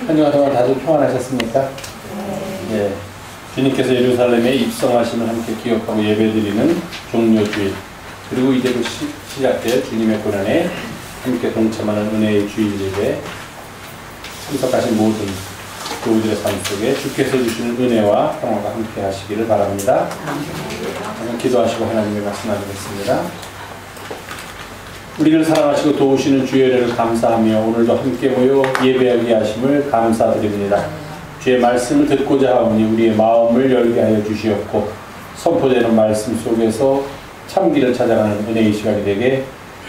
한 주간 동안 다들 평안하셨습니까? 네. 주님께서 예루살렘에 입성하심을 함께 기억하고 예배드리는 종료주일, 그리고 이제도 시작될 주님의 고난에 함께 동참하는 은혜의 주일 예배 참석하신 모든 교우들의 삶 속에 주께서 주시는 은혜와 평화가 함께 하시기를 바랍니다. 기도하시고 하나님의 말씀 나누겠습니다. 우리를 사랑하시고 도우시는 주의 은혜를 감사하며 오늘도 함께 모여 예배하게 하심을 감사드립니다. 주의 말씀을 듣고자 하오니 우리의 마음을 열게 하여 주시옵고 선포되는 말씀 속에서 참기를 찾아가는 은혜의 시간이 되게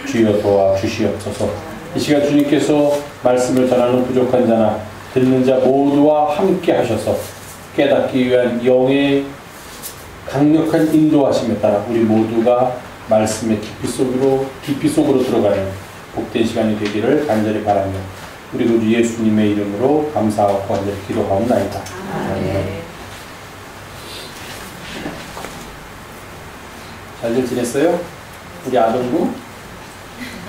주여 도와 주시옵소서. 이 시간 주님께서 말씀을 전하는 부족한 자나 듣는 자 모두와 함께 하셔서 깨닫기 위한 영의 강력한 인도하심에 따라 우리 모두가 말씀의 깊이 속으로 들어가는 복된 시간이 되기를 간절히 바라며 우리 구주 예수님의 이름으로 감사하고 간절히 기도하옵나이다. 아멘. 잘들 지냈어요? 우리 아동부?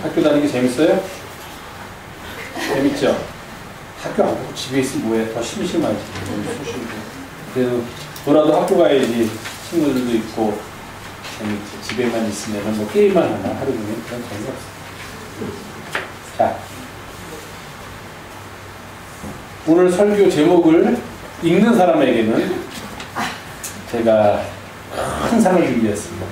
학교 다니기 재밌어요? 재밌죠? 학교 안 가고 집에 있으면 뭐해? 더 심심하지. 그래도 놀아도 학교 가야지. 친구들도 있고 재밌지. 집에만 있으면 뭐 게임만 하나 하루 종일 그런 재미가 없어. 자, 오늘 설교 제목을 읽는 사람에게는 제가 큰 상을 준비했습니다.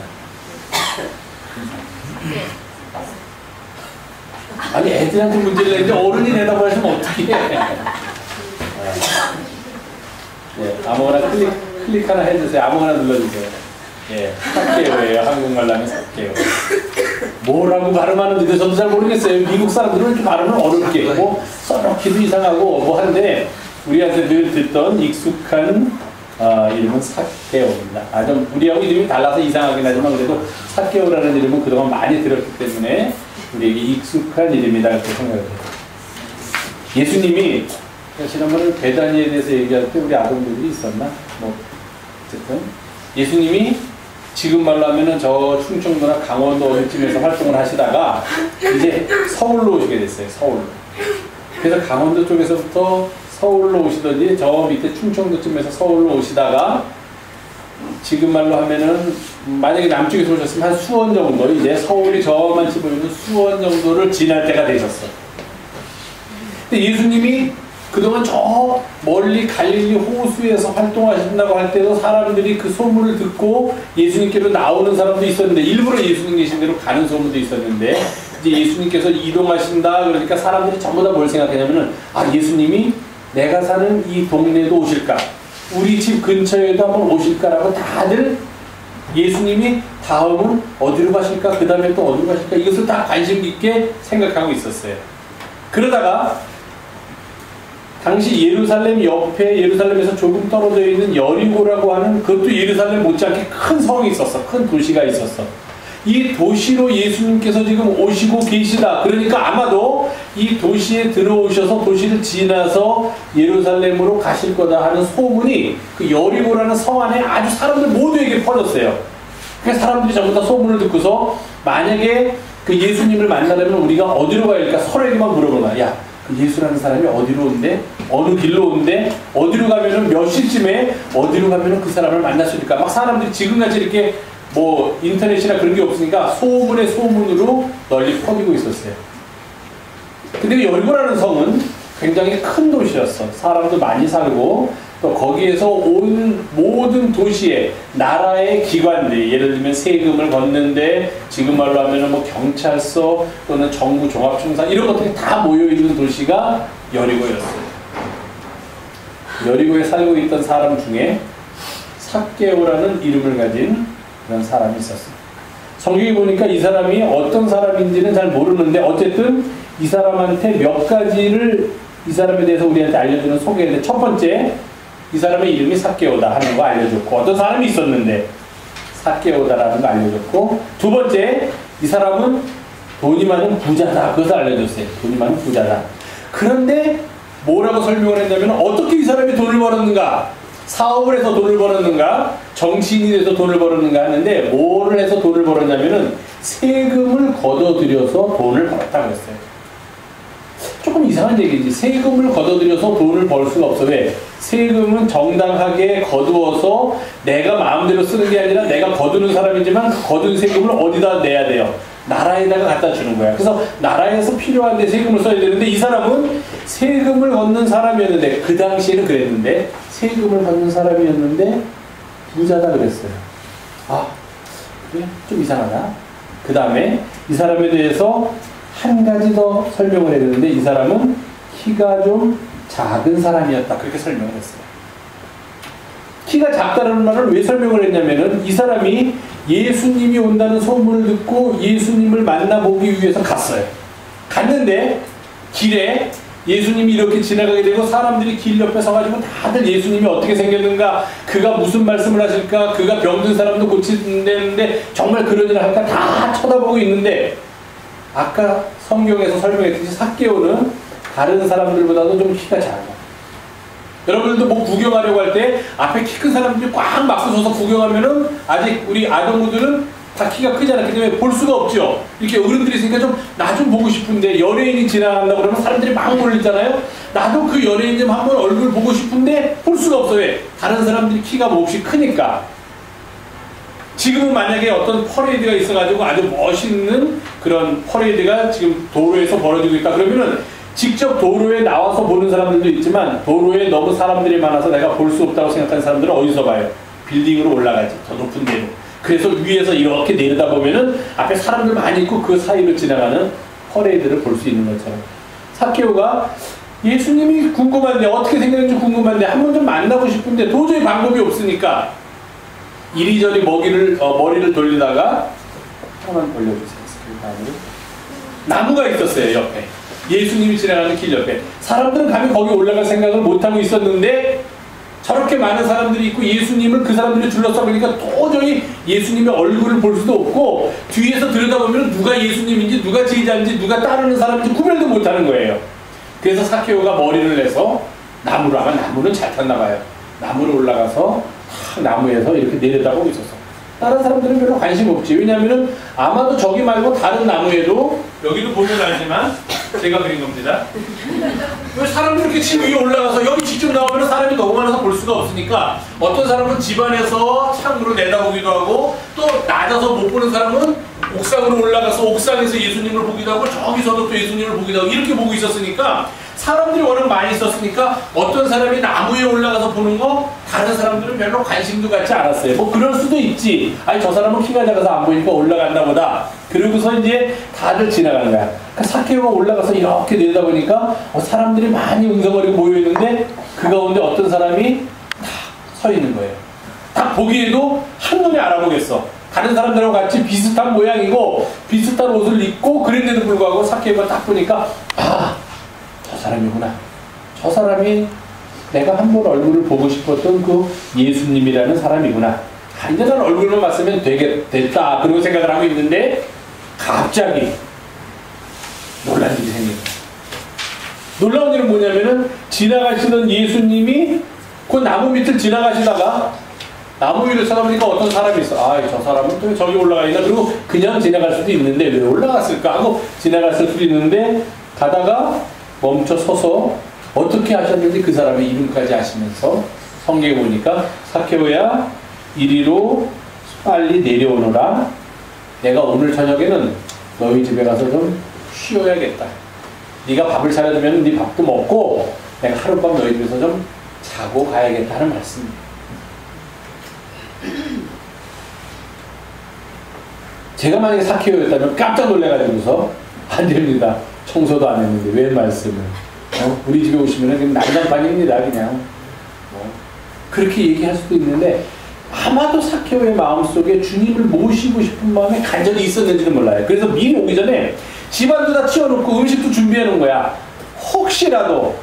아니 애들한테 문제를 내는데 어른이 대답하시면 어떻게 해? 네, 아무거나 클릭 하나 해주세요. 아무거나 눌러주세요. 예, 삭개오예요. 한국말로 하면 삭개오. 뭐라고 발음하는지도 저도 잘 모르겠어요. 미국 사람들은 이렇게 발음을 어렵게 뭐 써놓기도 이상하고 뭐 하는데 우리한테 늘 듣던 익숙한 이름은 삭개오입니다. 좀 우리하고 이름이 달라서 이상하긴 하지만 그래도 삭개오라는 이름은 그동안 많이 들었기 때문에 우리에게 익숙한 이름이다 이렇게 생각을 해요. 예수님이 지난번에 베다니에 대해서 얘기할 때 우리 아동들이 있었나? 뭐 어쨌든 예수님이 지금 말로 하면은 저 충청도나 강원도 어디쯤에서 활동을 하시다가 이제 서울로 오시게 됐어요. 서울로. 그래서 강원도 쪽에서부터 서울로 오시더니 저 밑에 충청도쯤에서 서울로 오시다가 지금 말로 하면은 만약에 남쪽에서 오셨으면 한 수원 정도, 이제 서울이 저만치 보이는 수원 정도를 지날 때가 되셨어. 근데 예수님이 그동안 저 멀리 갈릴리 호수에서 활동하신다고 할 때도 사람들이 그 소문을 듣고 예수님께로 나오는 사람도 있었는데, 일부러 예수님 계신 대로 가는 소문도 있었는데, 이제 예수님께서 이동하신다 그러니까 사람들이 전부 다 뭘 생각하냐면은, 아, 예수님이 내가 사는 이 동네에도 오실까? 우리 집 근처에도 한번 오실까라고 다들 예수님이 다음은 어디로 가실까? 그 다음에 또 어디로 가실까? 이것을 다 관심 깊게 생각하고 있었어요. 그러다가 당시 예루살렘 옆에, 예루살렘에서 조금 떨어져 있는 여리고라고 하는, 그것도 예루살렘 못지않게 큰 성이 있었어. 큰 도시가 있었어. 이 도시로 예수님께서 지금 오시고 계시다. 그러니까 아마도 이 도시에 들어오셔서 도시를 지나서 예루살렘으로 가실 거다 하는 소문이 그 여리고라는 성 안에 아주 사람들 모두에게 퍼졌어요. 그래서 사람들이 전부 다 소문을 듣고서 만약에 그 예수님을 만나려면 우리가 어디로 가야 할까? 서로에게만 물어보는 거야. 야, 그 예수라는 사람이 어디로 온대? 어느 길로 온대? 어디로 가면은 몇 시쯤에 어디로 가면은 그 사람을 만날 수 있을까? 막 사람들이 지금같이 이렇게 뭐 인터넷이나 그런 게 없으니까 소문의 소문으로 널리 퍼지고 있었어요. 근데 여리고라는 성은 굉장히 큰 도시였어. 사람도 많이 살고 또 거기에서 온 모든 도시의 나라의 기관들이, 예를 들면 세금을 걷는데 지금 말로 하면은 뭐 경찰서 또는 정부 종합청사 이런 것들이 다 모여있는 도시가 여리고였어요. 여리고에 살고 있던 사람 중에 삭개오라는 이름을 가진 그런 사람이 있었어요. 성경에 보니까 이 사람이 어떤 사람인지는 잘 모르는데 어쨌든 이 사람한테 몇 가지를 이 사람에 대해서 우리한테 알려주는 소개인데, 첫 번째, 이 사람의 이름이 삭개오다 하는 거 알려줬고, 어떤 사람이 있었는데 삭개오다라는 거 알려줬고, 두 번째, 이 사람은 돈이 많은 부자다. 그것을 알려줬어요. 돈이 많은 부자다. 그런데 뭐라고 설명을 했냐면, 어떻게 이 사람이 돈을 벌었는가? 사업을 해서 돈을 벌었는가? 정치인이 돼서 돈을 벌었는가 하는데, 뭐를 해서 돈을 벌었냐면은 세금을 걷어들여서 돈을 벌었다고 했어요. 조금 이상한 얘기지. 세금을 걷어들여서 돈을 벌 수가 없어. 왜? 세금은 정당하게 거두어서 내가 마음대로 쓰는 게 아니라 내가 거두는 사람이지만 그 거둔 세금을 어디다 내야 돼요? 나라에다가 갖다 주는 거야. 그래서 나라에서 필요한데 세금을 써야 되는데 이 사람은 세금을 걷는 사람이었는데, 그 당시에는 그랬는데, 세금을 걷는 사람이었는데 부자다 그랬어요. 아, 그래? 좀 이상하다. 그 다음에 이 사람에 대해서 한 가지 더 설명을 해야 되는데, 이 사람은 키가 좀 작은 사람이었다. 그렇게 설명을 했어요. 키가 작다는 말을 왜 설명을 했냐면은, 이 사람이 예수님이 온다는 소문을 듣고 예수님을 만나보기 위해서 갔어요. 갔는데 길에 예수님이 이렇게 지나가게 되고 사람들이 길 옆에 서가지고 다들 예수님이 어떻게 생겼는가, 그가 무슨 말씀을 하실까, 그가 병든 사람도 고친다는데 정말 그런 일을 할까 다 쳐다보고 있는데, 아까 성경에서 설명했듯이 삭개오는 다른 사람들보다도 좀 키가 작아. 여러분들도 뭐 구경하려고 할 때 앞에 키 큰 사람들이 꽉 막서서 구경하면은 아직 우리 아동부들은 다 키가 크지 않기 때문에 볼 수가 없죠. 이렇게 어른들이 있으니까 좀 나 좀 보고 싶은데, 연예인이 지나간다고 그러면 사람들이 막 몰리잖아요. 나도 그 연예인 좀 한번 얼굴 보고 싶은데 볼 수가 없어. 왜? 다른 사람들이 키가 몹시 크니까. 지금은 만약에 어떤 퍼레이드가 있어가지고 아주 멋있는 그런 퍼레이드가 지금 도로에서 벌어지고 있다 그러면은 직접 도로에 나와서 보는 사람들도 있지만, 도로에 너무 사람들이 많아서 내가 볼 수 없다고 생각하는 사람들은 어디서 봐요? 빌딩으로 올라가지, 더 높은 데로. 그래서 위에서 이렇게 내려다보면은 앞에 사람들 많이 있고 그 사이로 지나가는 퍼레이드를 볼 수 있는 것처럼, 삭개오가 예수님이 궁금한데, 어떻게 생겼는지 궁금한데, 한번 좀 만나고 싶은데 도저히 방법이 없으니까 이리저리 머리를 돌리다가, 한번 돌려주세요. 나무가 있었어요, 옆에. 예수님이 지나가는 길 옆에. 사람들은 감히 거기 올라갈 생각을 못하고 있었는데, 저렇게 많은 사람들이 있고 예수님을 그 사람들이 둘러싸보니까 도저히 예수님의 얼굴을 볼 수도 없고, 뒤에서 들여다보면 누가 예수님인지 누가 제자인지 누가 따르는 사람인지 구별도 못하는 거예요. 그래서 삭개오가 머리를 내서 나무로, 아마 나무는 잘 탔나 봐요. 나무로 올라가서 나무에서 이렇게 내려다보고 있었어. 다른 사람들은 별로 관심 없지. 왜냐하면 아마도 저기 말고 다른 나무에도, 여기도 보면 알지만 제가 그린 겁니다. 왜 사람들이 이렇게 집 위에 올라가서 여기 직접 나오면 사람이 너무 많아서 볼 수가 없으니까, 어떤 사람은 집안에서 창으로 내다보기도 하고, 또 낮아서 못 보는 사람은 옥상으로 올라가서 옥상에서 예수님을 보기도 하고, 저기서도 또 예수님을 보기도 하고, 이렇게 보고 있었으니까, 사람들이 워낙 많이 있었으니까 어떤 사람이 나무에 올라가서 보는 거 다른 사람들은 별로 관심도 갖지 않았어요. 뭐 그럴 수도 있지. 아니 저 사람은 키가 작아서 안 보이니까 올라갔나 보다. 그러고서 이제 다들 지나가는 거야. 그러니까 삭개오가 올라가서 이렇게 내려다보니까 사람들이 많이 웅성거리고 모여있는데, 그 가운데 어떤 사람이 딱 서 있는 거예요. 딱 보기에도 한눈에 알아보겠어. 다른 사람들하고 같이 비슷한 모양이고 비슷한 옷을 입고 그랬는데도 불구하고 삭개오가 딱 보니까, 아, 저 사람이구나. 저 사람이 내가 한번 얼굴을 보고 싶었던 그 예수님이라는 사람이구나. 간단한 얼굴만 봤으면 됐다. 그런 생각을 하고 있는데, 갑자기 놀란 일이 생긴 거예요. 놀라운 일은 뭐냐면은, 지나가시던 예수님이 그 나무 밑을 지나가시다가 나무 위를 쳐다보니까 어떤 사람이 있어. 아, 저 사람은 또 저기 올라가 있나? 그리고 그냥 지나갈 수도 있는데 왜 올라갔을까 하고 지나갔을 수도 있는데, 가다가 멈춰 서서 어떻게 하셨는지 그 사람의 이름까지 아시면서, 성경에 보니까 삭개오야 이리로 빨리 내려오너라. 내가 오늘 저녁에는 너희 집에 가서 좀 쉬어야겠다. 네가 밥을 차려주면 네 밥도 먹고 내가 하룻밤 너희 집에서 좀 자고 가야겠다는 말씀이에요. 제가 만약에 삭개오였다면 깜짝 놀래가지고서, 안 됩니다. 청소도 안 했는데 왜 말씀을, 우리 집에 오시면 난장판입니다. 그냥 그렇게 얘기할 수도 있는데, 아마도 삭개오의 마음속에 주님을 모시고 싶은 마음이 간절히 있었는지는 몰라요. 그래서 미리 오기 전에 집안도 다 치워놓고 음식도 준비해 놓은 거야. 혹시라도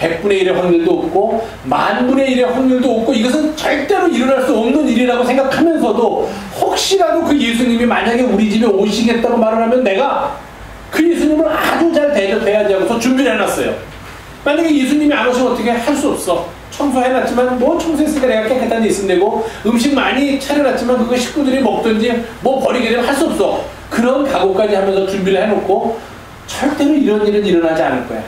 100분의 1의 확률도 없고 10,000분의 1의 확률도 없고, 이것은 절대로 일어날 수 없는 일이라고 생각하면서도, 혹시라도 그 예수님이 만약에 우리 집에 오시겠다고 말을 하면 내가 그 예수님을 아주 잘 대접해야지 하고서 준비를 해놨어요. 만약에 예수님이 안 오시면 어떻게 할 수 없어. 청소해놨지만 뭐 청소했으니까 내가 깨끗한 데 있으면 되고, 음식 많이 차려놨지만 그거 식구들이 먹든지 뭐 버리게 되면 할 수 없어. 그런 각오까지 하면서 준비를 해놓고, 절대로 이런 일은 일어나지 않을 거야.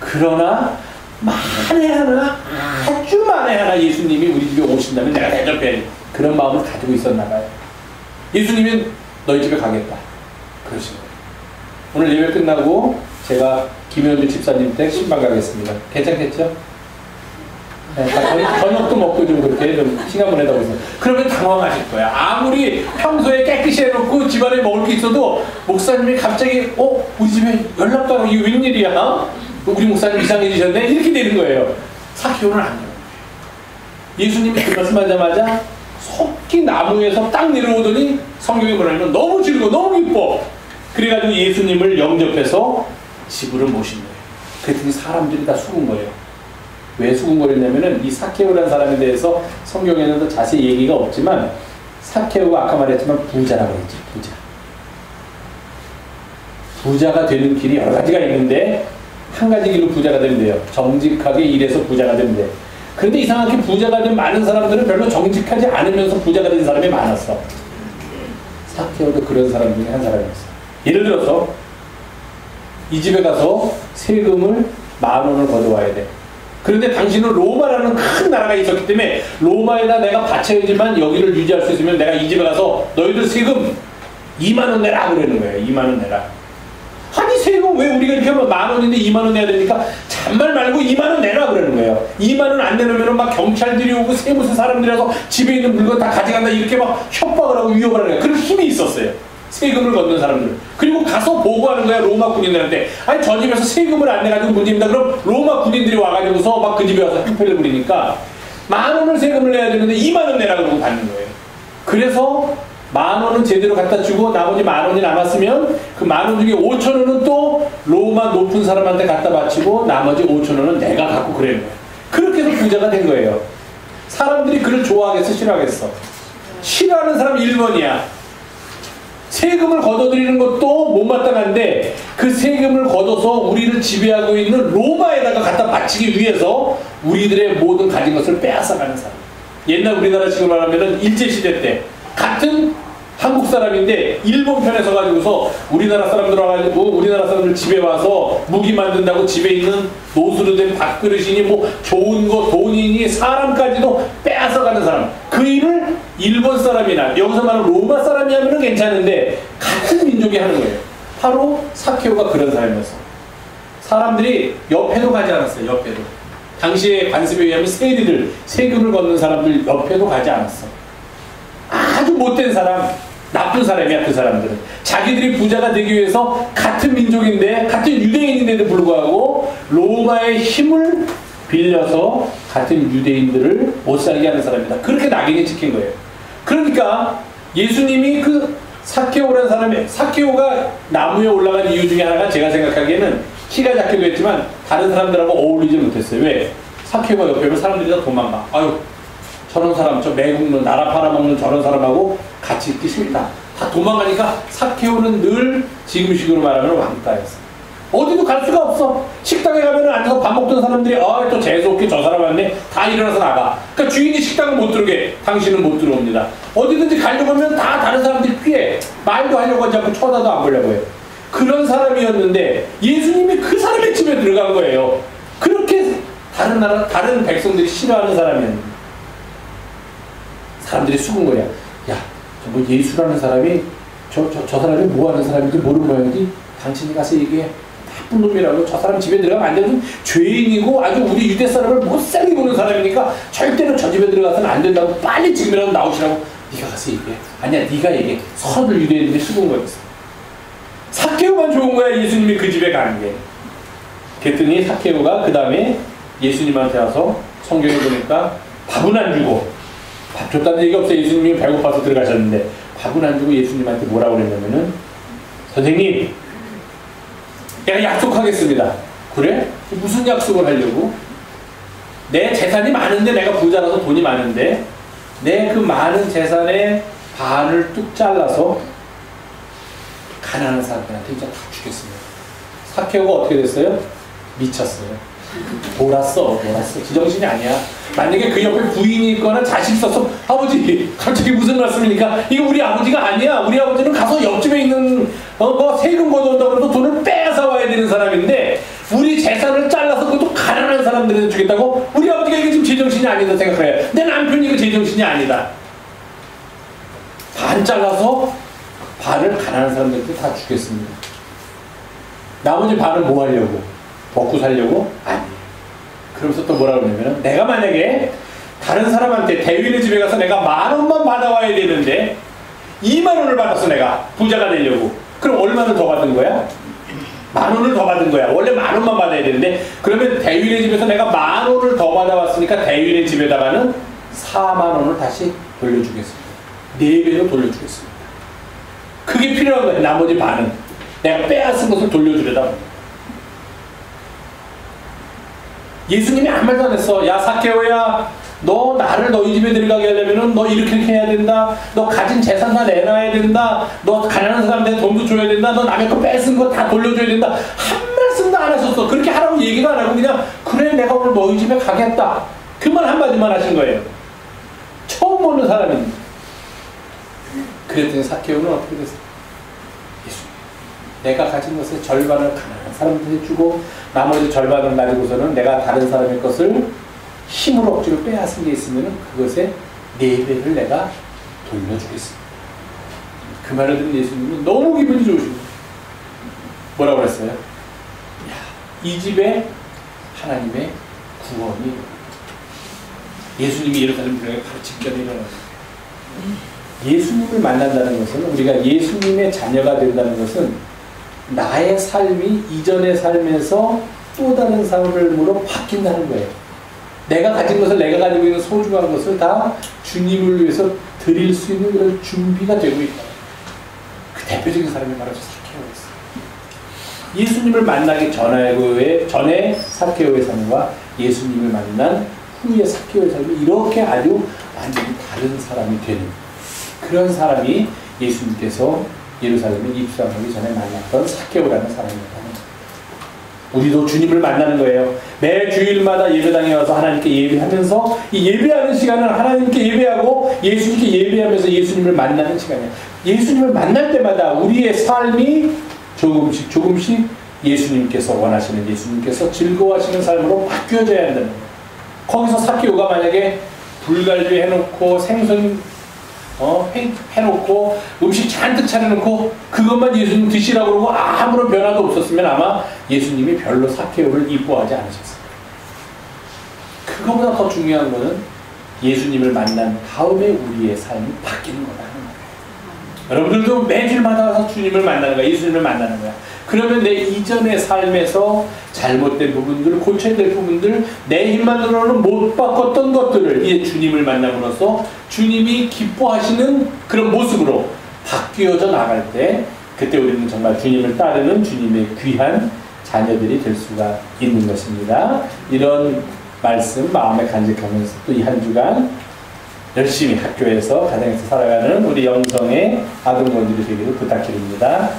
그러나 만에 하나, 아주 만에 하나 예수님이 우리 집에 오신다면 내가 대접해야 돼. 그런 마음을 가지고 있었나 봐요. 예수님은 너희 집에 가겠다. 그러신 거예요. 오늘 예배 끝나고 제가 김현주 집사님 댁 신방 가겠습니다. 괜찮겠죠? 네, 저녁도 먹고 좀 그렇게 좀 시간 보내다고 있어요. 그러면 당황하실 거야. 아무리 평소에 깨끗이 해놓고 집안에 먹을 게 있어도 목사님이 갑자기 우리 집에 연락도 안 하고 이게 웬일이야? 우리 목사님 이상해지셨네? 이렇게 되는 거예요. 사케오는 아니에요. 예수님이 그 말씀하자마자 속히 나무에서 딱 내려오더니 성경에 뭐냐면 너무 즐거워, 너무 기뻐. 그래가지고 예수님을 영접해서 집으로 모신 거예요. 그랬더니 사람들이 다 죽은 거예요. 왜 수군거렸냐면은 이 사케오라는 사람에 대해서 성경에는 더 자세히 얘기가 없지만 사케오가 아까 말했지만 부자라고 했죠. 부자가 되는 길이 여러 가지가 있는데 한 가지 길로 부자가 되면 돼요. 정직하게 일해서 부자가 되면 돼. 그런데 이상하게 부자가 된 많은 사람들은 별로 정직하지 않으면서 부자가 된 사람이 많았어. 사케오도 그런 사람 중에 한 사람이었어. 예를 들어서 이 집에 가서 세금을 10,000원을 걷어와야 돼. 그런데 당신은 로마라는 큰 나라가 있었기 때문에 로마에다 내가 바쳐야지만 여기를 유지할 수 있으면 내가 이 집에 가서 너희들 세금 20,000원 내라 그러는 거예요. 20,000원 내라. 아니 세금 왜 우리가 이렇게 하면 10,000원인데 20,000원 내야 되니까 잔말 말고 20,000원 내라 그러는 거예요. 20,000원 안 내놓으면 막 경찰들이 오고 세무서 사람들이 와서 집에 있는 물건 다 가져간다 이렇게 막 협박을 하고 위협을 하는 거예요. 그런 힘이 있었어요. 세금을 걷는 사람들. 그리고 가서 보고하는 거야 로마 군인들한테. 아니 저 집에서 세금을 안 내가지고 문제입니다. 그럼 로마 군인들이 와가지고서 막 그 집에 와서 행패를 부리니까 10,000원을 세금을 내야 되는데 20,000원 내라 그러고 받는 거예요. 그래서 10,000원은 제대로 갖다 주고 나머지 10,000원이 남았으면 그 10,000원 중에 5,000원은 또 로마 높은 사람한테 갖다 바치고 나머지 5,000원은 내가 갖고 그러는 거예요. 그렇게 해서 부자가 된 거예요. 사람들이 그를 좋아하겠어 싫어하겠어? 싫어하는 사람 1번이야. 세금을 걷어들이는 것도 못마땅한데 그 세금을 걷어서 우리를 지배하고 있는 로마에다가 갖다 바치기 위해서 우리들의 모든 가진 것을 빼앗아가는 사람. 옛날 우리나라 지금 말하면 일제시대 때 같은 한국 사람인데 일본 편에 서가지고서 우리나라 사람들 와가지고 우리나라 사람들 집에 와서 무기 만든다고 집에 있는 노수로 된 밥그릇이니 뭐 좋은 거 돈이니 사람까지도 빼앗아가는 사람. 그 일을 일본 사람이나 여기서 말하는 로마 사람이 하면 괜찮은데 같은 민족이 하는 거예요. 바로 사케오가 그런 사람이었어. 사람들이 옆에도 가지 않았어요. 옆에도. 당시에 관습에 의하면 세리들, 세금을 걷는 사람들 옆에도 가지 않았어. 아주 못된 사람, 나쁜 사람이야 그 사람들은. 자기들이 부자가 되기 위해서 같은 민족인데 같은 유대인인데도 불구하고 로마의 힘을 빌려서 같은 유대인들을 못 살게 하는 사람이다. 그렇게 낙인이 찍힌 거예요. 그러니까 예수님이 그 사케오라는 사람의 사케오가 나무에 올라간 이유 중에 하나가 제가 생각하기에는 키가 작기도 했지만 다른 사람들하고 어울리지 못했어요. 왜? 사케오가 옆에 오면 사람들이 다 도망가. 아유 저런 사람, 저 매국노 나라 팔아먹는 저런 사람하고 같이 있기 싫다. 다 도망가니까 사케오는 늘 지금식으로 말하면 왕따였어. 어디도 갈 수가 없어. 식당에 가면 앉아서 밥 먹던 사람들이 또 재수없게 저 사람 왔네. 다 일어나서 나가. 그러니까 주인이 식당을 못 들어오게 당신은 못 들어옵니다. 어디든지 가려고 하면 다 다른 사람들이 피해. 말도 하려고 하지 않고 쳐다도 안 보려고 해요. 그런 사람이었는데 예수님이 그 사람의 집에 들어간 거예요. 그렇게 다른 나라, 다른 백성들이 싫어하는 사람이었는데 사람들이 죽은 거야. 야, 저 뭐 예수라는 사람이 저 사람이 뭐 하는 사람인지 모르는 모양이지? 당신이 가서 얘기해. 나쁜 놈이라고. 저 사람 집에 들어가면 안 되는 죄인이고 아주 우리 유대 사람을 못살게 보는 사람이니까 절대로 저 집에 들어가서는 안 된다고. 빨리 지금이라도 나오시라고. 네가 가서 얘기해. 아니야, 네가 얘기해. 서로 유대인들이 죽은 거였어. 사케오만 좋은 거야, 예수님이 그 집에 가는 게. 그랬더니 사케오가 그 다음에 예수님한테 와서 성경에 보니까 밥은 안 주고, 밥 줬다는 얘기가 없어요. 예수님이 배고파서 들어가셨는데 밥은 안 주고 예수님한테 뭐라고 그랬냐면은 선생님, 내가 약속하겠습니다. 그래? 무슨 약속을 하려고? 내 재산이 많은데, 내가 부자라서 돈이 많은데 내 그 많은 재산의 반을 뚝 잘라서 가난한 사람들한테 이제 다 주겠습니다. 사케오가 어떻게 됐어요? 미쳤어요. 돌았어. 지정신이 아니야. 만약에 그 옆에 부인이 있거나 자식 있어서 아버지 갑자기 무슨 말씀입니까? 이거 우리 아버지가 아니야. 우리 아버지는 가서 옆집에 있는 뭐 세금 걷어온다고 해서 돈을 빼앗아 와야 되는 사람인데 우리 재산을 잘라서 아니다 생각해요. 내 남편이 그 제정신이 아니다. 반 잘라서 반을 가난한 사람들한테 다 주겠습니다. 나머지 반은 뭐 하려고? 먹고 살려고? 아니에요. 그러면서 또 뭐라 그러냐면, 내가 만약에 다른 사람한테 대위네 집에 가서 내가 10,000원만 받아와야 되는데 20,000원을 받았어. 내가 부자가 되려고. 그럼 얼마나 더 받은 거야? 10,000원을 더 받은 거야. 원래 10,000원만 받아야 되는데, 그러면 대위네 집에서 내가 10,000원을 더 받아왔으니까 대위네 집에다가는 40,000원을 다시 돌려주겠습니다. 4배로 돌려주겠습니다. 그게 필요한 거예요. 나머지 반은 내가 빼앗은 것을 돌려주려다. 예수님이 아무 말도 안 했어. 야 삭개오야, 너 나를 너희 집에 들어가게 하려면은 너 이렇게 해야 된다. 너 가진 재산 다 내놔야 된다. 너 가난한 사람한테 돈도 줘야 된다. 너 남의 거 뺏은 거 다 돌려줘야 된다. 한 말씀도 안 하셨어. 그렇게 하라고 얘기도 안 하고 그냥, 그래 내가 오늘 너희 집에 가겠다. 그 말 한마디만 하신 거예요. 처음 보는 사람입니다. 그랬더니 삭개오는 어떻게 됐어요? 예수님, 내가 가진 것의 절반을 가난한 사람들한테 주고 나머지 절반을 가지고서는 내가 다른 사람의 것을 힘으로 억지로 빼앗은 게 있으면 그것의 4배를 내가 돌려주겠습니다. 그 말을 들은 예수님은 너무 기분이 좋으시고 뭐라고 그랬어요? 야, 이 집에 하나님의 구원이, 예수님이 예루살렘 불량에 바로 직전에 일어났어요. 예수님을 만난다는 것은, 우리가 예수님의 자녀가 된다는 것은 나의 삶이 이전의 삶에서 또 다른 삶으로 바뀐다는 거예요. 내가 가진 것을, 내가 가지고 있는 소중한 것을 다 주님을 위해서 드릴 수 있는 그런 준비가 되고 있다. 그 대표적인 사람이 바로 삭개오였어요. 예수님을 만나기 전에 삭개오의 삶과 예수님을 만난 후에 삭개오의 삶이 이렇게 아주 완전히 다른 사람이 되는 그런 사람이 예수님께서 예루살렘에 입성하기 전에 만났던 삭개오라는 사람이었다는 거예요. 우리도 주님을 만나는 거예요. 매 주일마다 예배당에 와서 하나님께 예배하면서, 이 예배하는 시간은 하나님께 예배하고 예수님께 예배하면서 예수님을 만나는 시간이에요. 예수님을 만날 때마다 우리의 삶이 조금씩 예수님께서 원하시는, 예수님께서 즐거워하시는 삶으로 바뀌어져야 한다는 거예요. 거기서 삭개오가 만약에 불갈비 해놓고 생선 해놓고 음식 잔뜩 차려놓고 그것만 예수님 드시라고 그러고 아무런 변화도 없었으면 아마 예수님이 별로 삭개오를 이뻐하지 않으셨어요. 그거보다 더 중요한 거는 예수님을 만난 다음에 우리의 삶이 바뀌는 거라는 거예요. 여러분들도 매주마다 와서 주님을 만나는 거야. 예수님을 만나는 거야. 그러면 내 이전의 삶에서 잘못된 부분들, 고쳐야 될 부분들, 내 힘만으로는 못 바꿨던 것들을 이제 주님을 만남으로써 주님이 기뻐하시는 그런 모습으로 바뀌어져 나갈 때, 그때 우리는 정말 주님을 따르는 주님의 귀한 자녀들이 될 수가 있는 것입니다. 이런 말씀 마음에 간직하면서 또 이 한 주간 열심히 학교에서, 가정에서 살아가는 우리 영성의 아동들이 되기를 부탁드립니다.